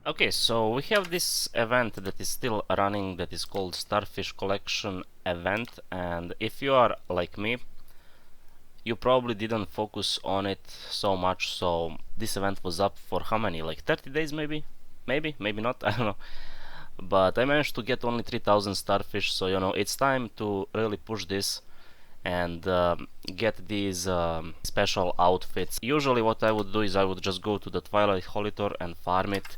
Okay, so we have this event that is still running that is called Starfish Collection event, and if you are like me, you probably didn't focus on it so much, so this event was up for how many? Like 30 days maybe? Maybe not, I don't know. But I managed to get only 3000 starfish, so you know, it's time to really push this and get these special outfits. Usually what I would do is I would just go to the Twilight Holitor and farm it,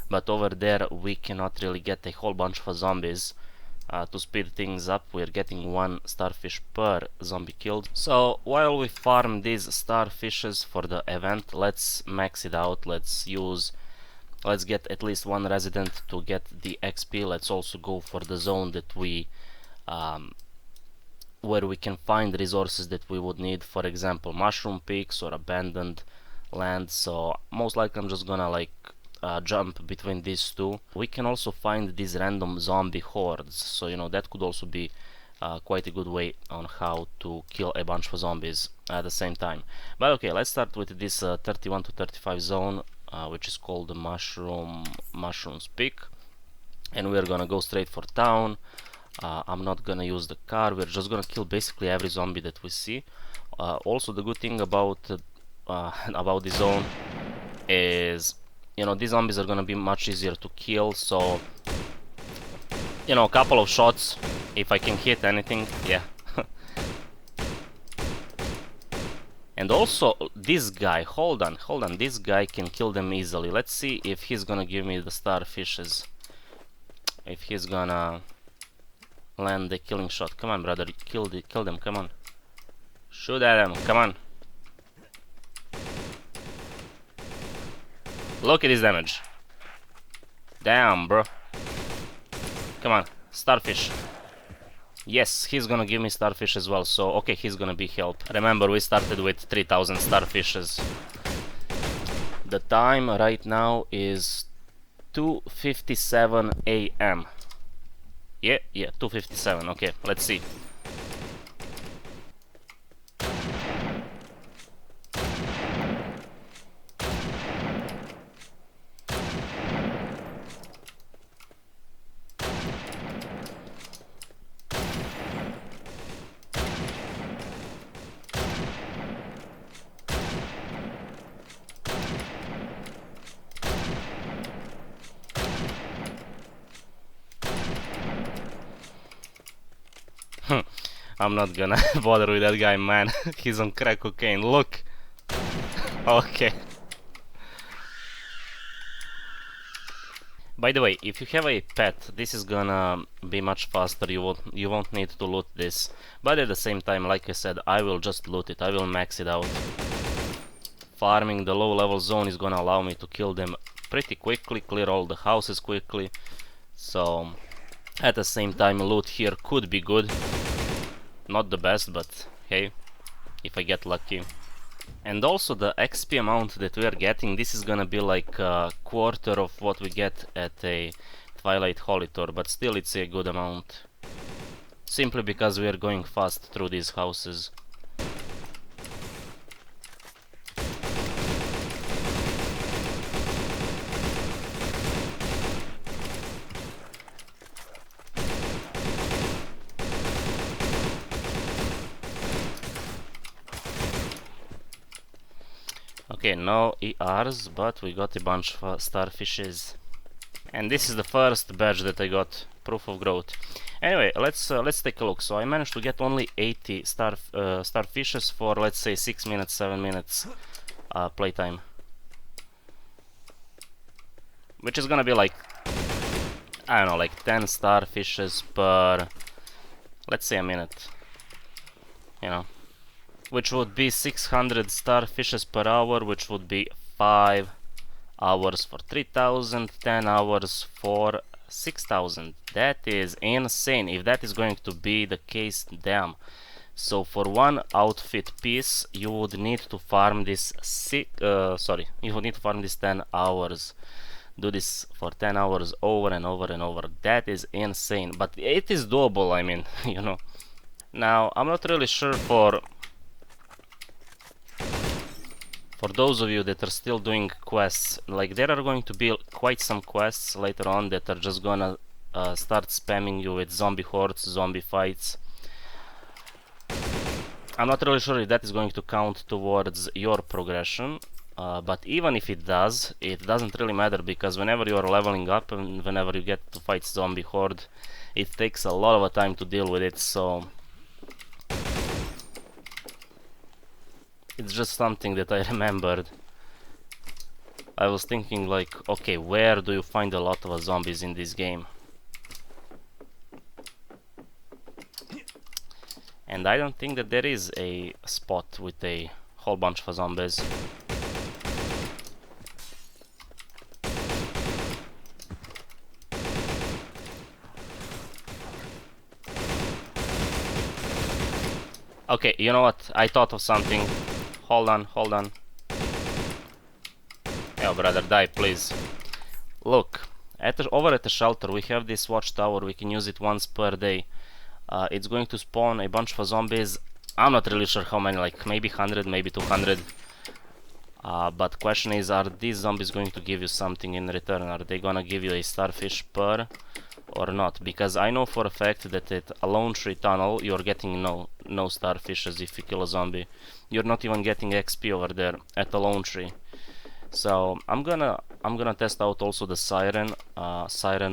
but over there we cannot really get a whole bunch of zombies. To speed things up, we're getting one starfish per zombie killed. So while we farm these starfishes for the event, let's max it out. Let's get at least one resident to get the XP. Let's also go for the zone that where we can find resources that we would need, for example mushroom peaks or abandoned land. So most likely I'm just gonna like jump between these two. We can also find these random zombie hordes, so you know that could also be quite a good way on how to kill a bunch of zombies at the same time. But okay, let's start with this 31 to 35 zone, which is called the Mushrooms Peak, and we're gonna go straight for town. I'm not gonna use the car, we're just gonna kill basically every zombie that we see. Also the good thing about about this zone is, you know, these zombies are gonna be much easier to kill, so you know, a couple of shots, if I can hit anything, yeah. And also this guy, hold on, this guy can kill them easily. Let's see if he's gonna give me the starfishes, if he's gonna land the killing shot. Come on, brother, kill them, come on. Shoot at them, come on. Look at his damage. Damn, bro. Come on, starfish. Yes, he's gonna give me starfish as well, so okay, he's gonna be helped. Remember, we started with 3000 starfishes. The time right now is 2:57 a.m. Yeah, 2:57. Okay, let's see. I'm not gonna bother with that guy, man. He's on crack cocaine. Look. Okay. By the way, if you have a pet, this is gonna be much faster. You won't need to loot this. But at the same time, like I said, I will just loot it. I will max it out. Farming the low level zone is gonna allow me to kill them pretty quickly, clear all the houses quickly. So at the same time, loot here could be good. Not the best, but hey, if I get lucky. And also the XP amount that we are getting, this is gonna be like a quarter of what we get at a Twilight Holitor, but still it's a good amount. Simply because we are going fast through these houses. Okay, no ERs, but we got a bunch of starfishes. And this is the first badge that I got, proof of growth. Anyway, let's take a look. So I managed to get only 80 starfishes for, let's say, 6 minutes, 7 minutes playtime. Which is gonna be like, I don't know, like 10 starfishes per, let's say, a minute. You know, which would be 600 starfishes per hour, which would be 5 hours for 3000, 10 hours for 6000. That is insane. If that is going to be the case, damn. So for one outfit piece, you would need to farm this you would need to farm this 10 hours. Do this for 10 hours over and over and over. That is insane, but it is doable, I mean, you know. Now, I'm not really sure for For those of you that are still doing quests, like there are going to be quite some quests later on that are just gonna start spamming you with zombie hordes, zombie fights. I'm not really sure if that is going to count towards your progression, but even if it does, it doesn't really matter, because whenever you are leveling up and whenever you get to fight zombie horde, it takes a lot of time to deal with it, so it's just something that I remembered. I was thinking like, okay, where do you find a lot of zombies in this game? And I don't think that there is a spot with a whole bunch of zombies. Okay, you know what? I thought of something. Hold on, hold on. Oh, brother, die, please. Look, over at the shelter we have this watchtower. We can use it once per day. It's going to spawn a bunch of zombies. I'm not really sure how many, like maybe 100, maybe 200. But question is, are these zombies going to give you something in return? Are they gonna give you a starfish per or not? Because I know for a fact that at a lone tree tunnel you're getting no starfishes if you kill a zombie. You're not even getting XP over there at a lone tree. So I'm gonna test out also the siren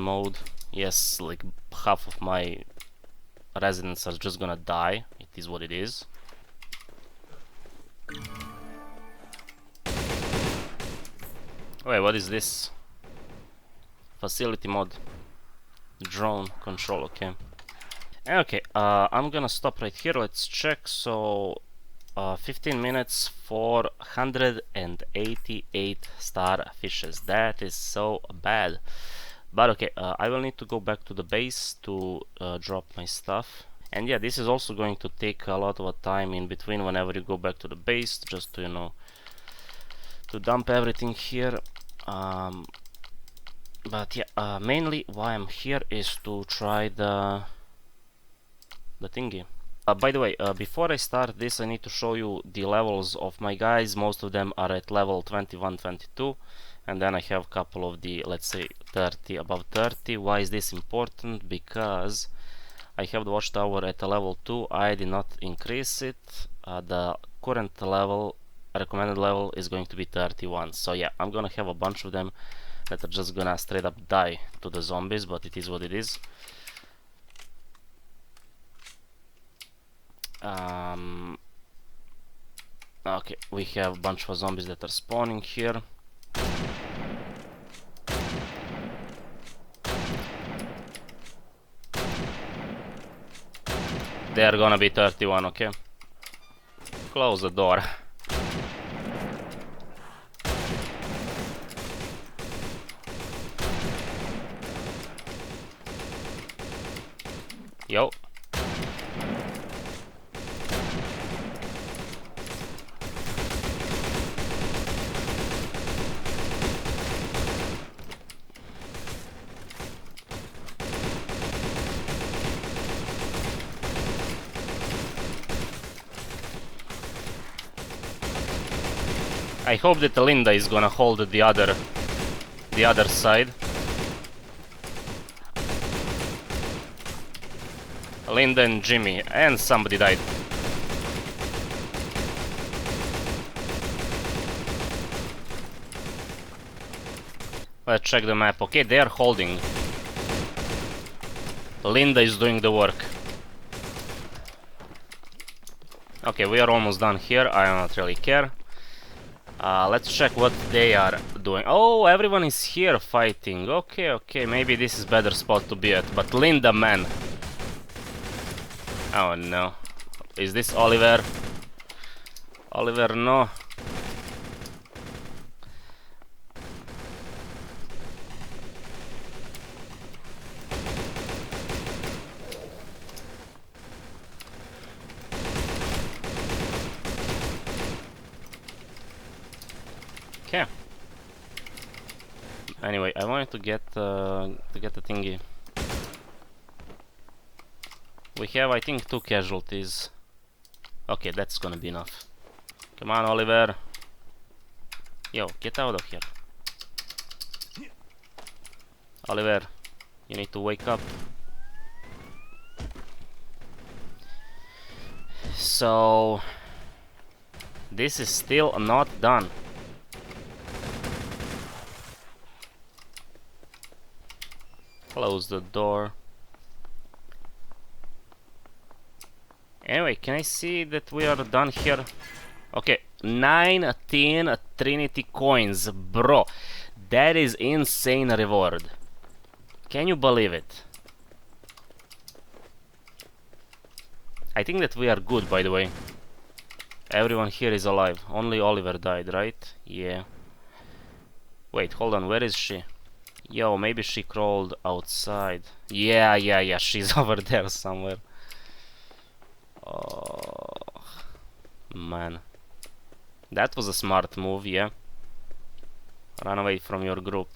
mode. Yes, like half of my residents are just gonna die. It is what it is. Wait, what is this? Facility mode. Drone control, okay. Okay, I'm gonna stop right here. Let's check. So 15 minutes for 188 starfishes. That is so bad. But okay, I will need to go back to the base to drop my stuff. And yeah, this is also going to take a lot of time in between whenever you go back to the base, just to, you know, to dump everything here. But yeah, mainly why I'm here is to try the thingy. By the way, before I start this, I need to show you the levels of my guys. Most of them are at level 21, 22, and then I have a couple of the, let's say, 30, above 30. Why is this important? Because I have the watchtower at a level 2. I did not increase it. The current level, recommended level, is going to be 31. So yeah, I'm gonna have a bunch of them that are just gonna straight up die to the zombies, but it is what it is. Okay, we have a bunch of zombies that are spawning here. They are gonna be 31, okay? Close the door. Yo. I hope that Linda is gonna hold the other side. Linda and Jimmy, and somebody died. Let's check the map. Okay, they are holding. Linda is doing the work. Okay, we are almost done here. I don't really care. Let's check what they are doing. Oh, everyone is here fighting. Okay, okay, maybe this is better spot to be at. But Linda, man. Oh no. Is this Oliver? Oliver, no. Okay. Anyway, I wanted to get the thingy. We have, I think, 2 casualties. Okay, that's gonna be enough. Come on, Oliver. Yo, get out of here. Oliver, you need to wake up. So this is still not done. Close the door. Anyway, can I see that we are done here? Okay, 19 Trinity coins, bro. That is insane reward. Can you believe it? I think that we are good, by the way. Everyone here is alive. Only Oliver died, right? Yeah. Wait, hold on, where is she? Yo, maybe she crawled outside. Yeah, she's over there somewhere. Oh, man. That was a smart move, yeah. Run away from your group.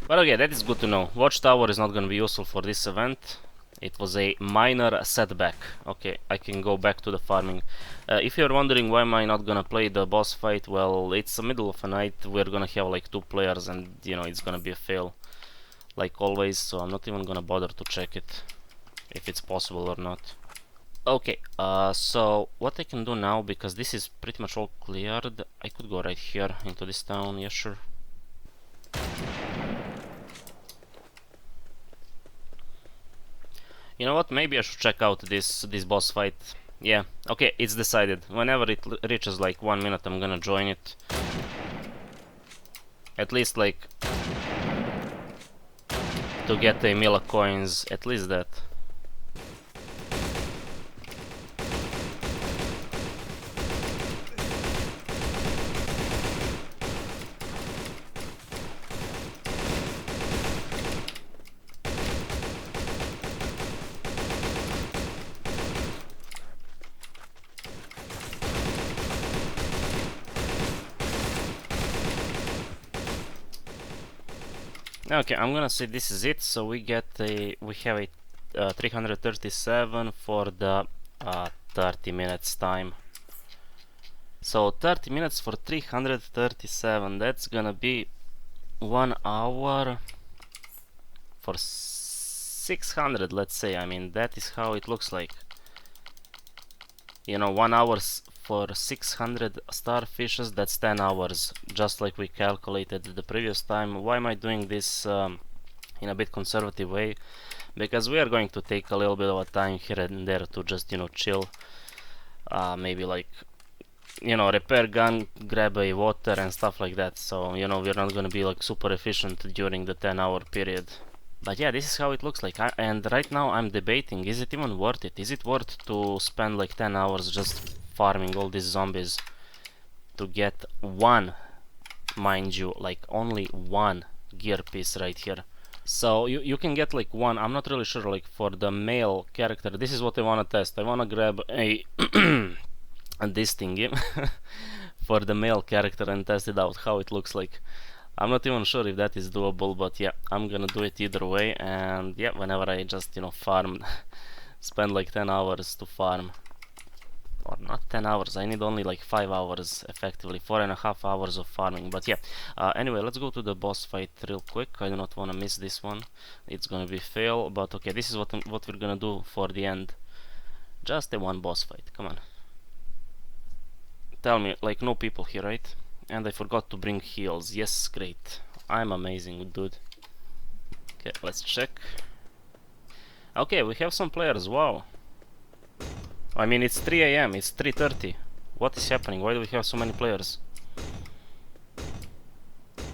But okay, that is good to know. Watchtower is not gonna be useful for this event. It was a minor setback. Okay, I can go back to the farming. If you're wondering why am I not gonna play the boss fight, well, it's the middle of the night. We're gonna have like 2 players and, you know, it's gonna be a fail. Like always, so I'm not even gonna bother to check it. If it's possible or not. Okay, so what I can do now, because this is pretty much all cleared, I could go right here into this town, yeah sure. You know what, maybe I should check out this boss fight. Yeah, okay, it's decided. Whenever it reaches like 1 minute, I'm gonna join it. At least like to get a mil coins, at least that. Okay, I'm gonna say this is it. So we have a 337 for the 30 minutes time. So 30 minutes for 337. That's gonna be 1 hour for 600. Let's say. I mean, that is how it looks like. You know, 1 hour for 600 starfishes, that's 10 hours, just like we calculated the previous time. Why am I doing this in a bit conservative way? Because we are going to take a little bit of a time here and there to just, you know, chill. Maybe like, you know, repair gun, grab a water and stuff like that. So, you know, we're not gonna be like super efficient during the 10-hour period. But yeah, this is how it looks like. And right now I'm debating, is it even worth it? Is it worth to spend like 10 hours just farming all these zombies to get one, mind you, like only one gear piece right here? So you can get like one. I'm not really sure, like for the male character, this is what I want to test. I want to grab a this thingy for the male character and test it out, how it looks like. I'm not even sure if that is doable, but yeah, I'm gonna do it either way. And yeah, whenever I just, you know, farm, spend like 10 hours to farm, or not 10 hours, I need only like 5 hours effectively, 4.5 hours of farming. But yeah, anyway, let's go to the boss fight real quick. I do not want to miss this one. It's gonna be fail, but okay, this is what we're gonna do for the end. Just a one boss fight, come on. Tell me, like no people here, right? And I forgot to bring heals. Yes, great. I'm amazing, dude. Okay, let's check. Okay, we have some players, wow. I mean, it's 3 AM, it's 3:30. What is happening? Why do we have so many players?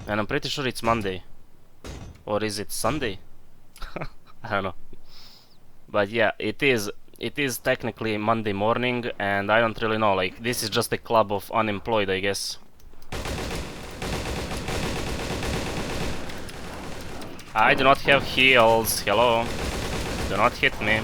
And I'm pretty sure it's Monday. Or is it Sunday? I don't know. But yeah, it is technically Monday morning, and I don't really know, like, this is just a club of unemployed, I guess. I do not have heals, hello. Do not hit me.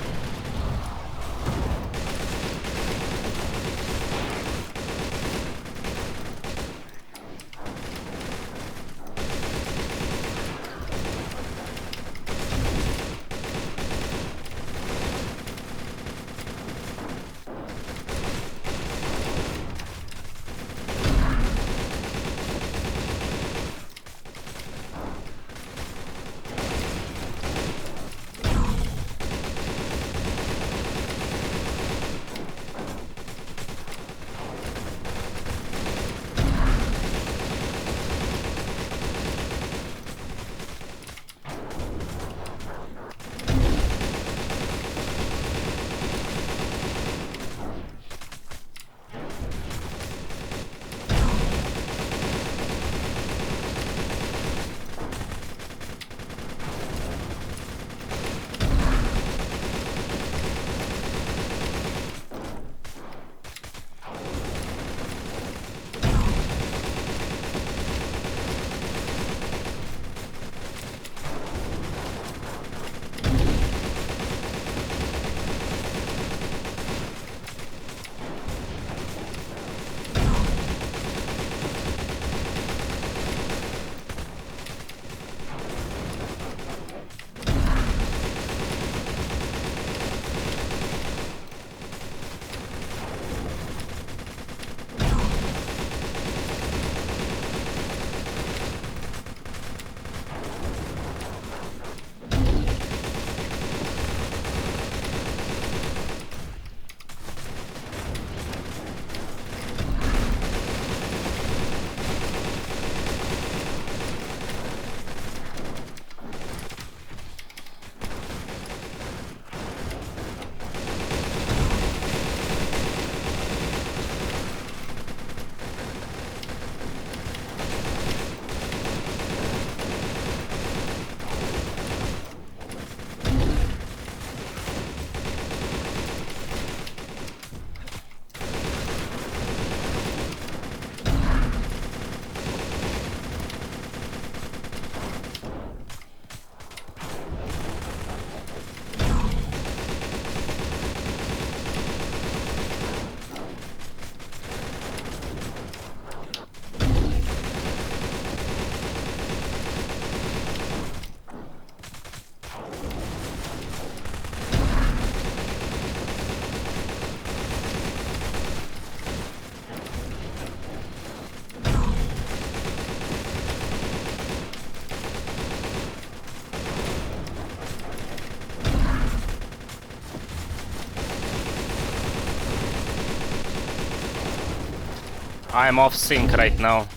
I'm off sync right now,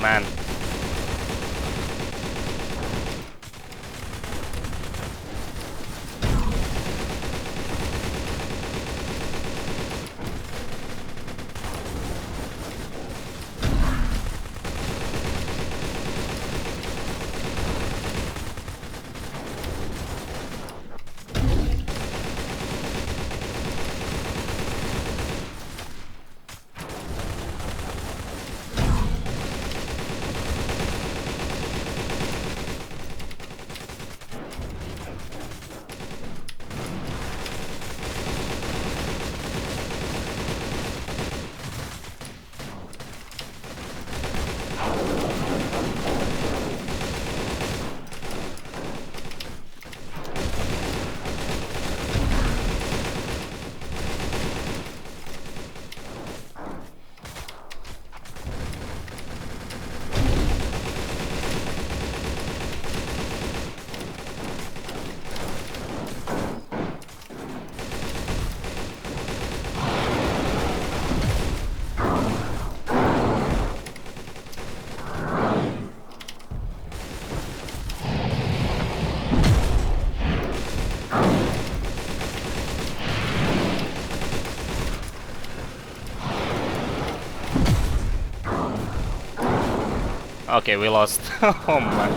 man. Okay, we lost. Oh man.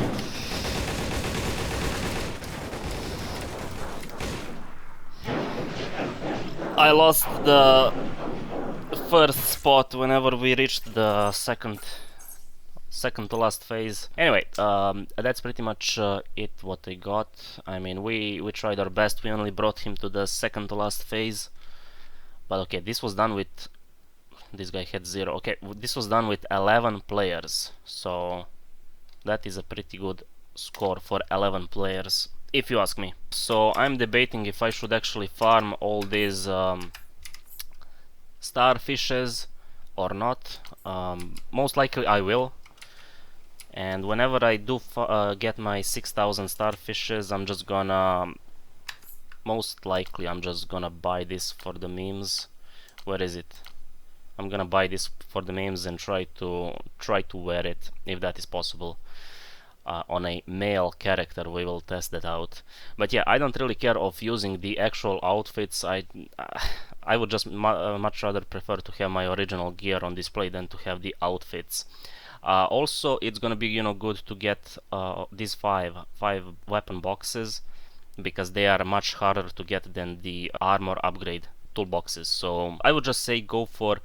I lost the first spot whenever we reached the second to last phase. Anyway, that's pretty much it what I got. I mean, we tried our best. We only brought him to the second to last phase. But okay, this was done with... This guy had 0. Okay, this was done with 11 players. So that is a pretty good score for 11 players, if you ask me. So I'm debating if I should actually farm all these starfishes or not. Most likely I will. And whenever I do get my 6,000 starfishes, I'm just gonna... Most likely I'm just gonna buy this for the memes. Where is it? I'm gonna buy this for the memes and try to wear it, if that is possible. On a male character, we will test that out. But yeah, I don't really care of using the actual outfits. I would just much rather prefer to have my original gear on display than to have the outfits. Also, it's gonna be, you know, good to get these five weapon boxes, because they are much harder to get than the armor upgrade toolboxes. So I would just say go for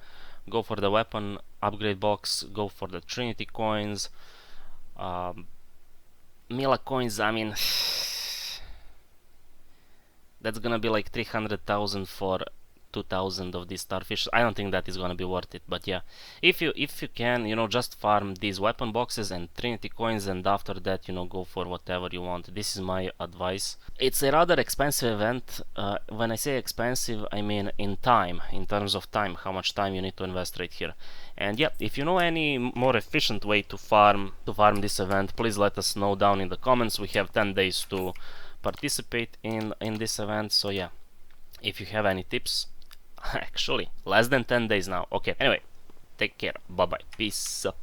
the weapon upgrade box, go for the Trinity coins. Mila coins, I mean, that's gonna be like 300,000 for 2,000 of these starfish. I don't think that is gonna be worth it, but yeah, if you can, you know, just farm these weapon boxes and Trinity coins, and after that, you know, go for whatever you want. This is my advice. It's a rather expensive event. When I say expensive, I mean in time, in terms of time, how much time you need to invest right here. And yeah, if you know any more efficient way to farm this event, please let us know down in the comments. We have 10 days to participate in this event, so yeah, if you have any tips. Actually, less than 10 days now. Okay, anyway, take care, bye bye, peace up.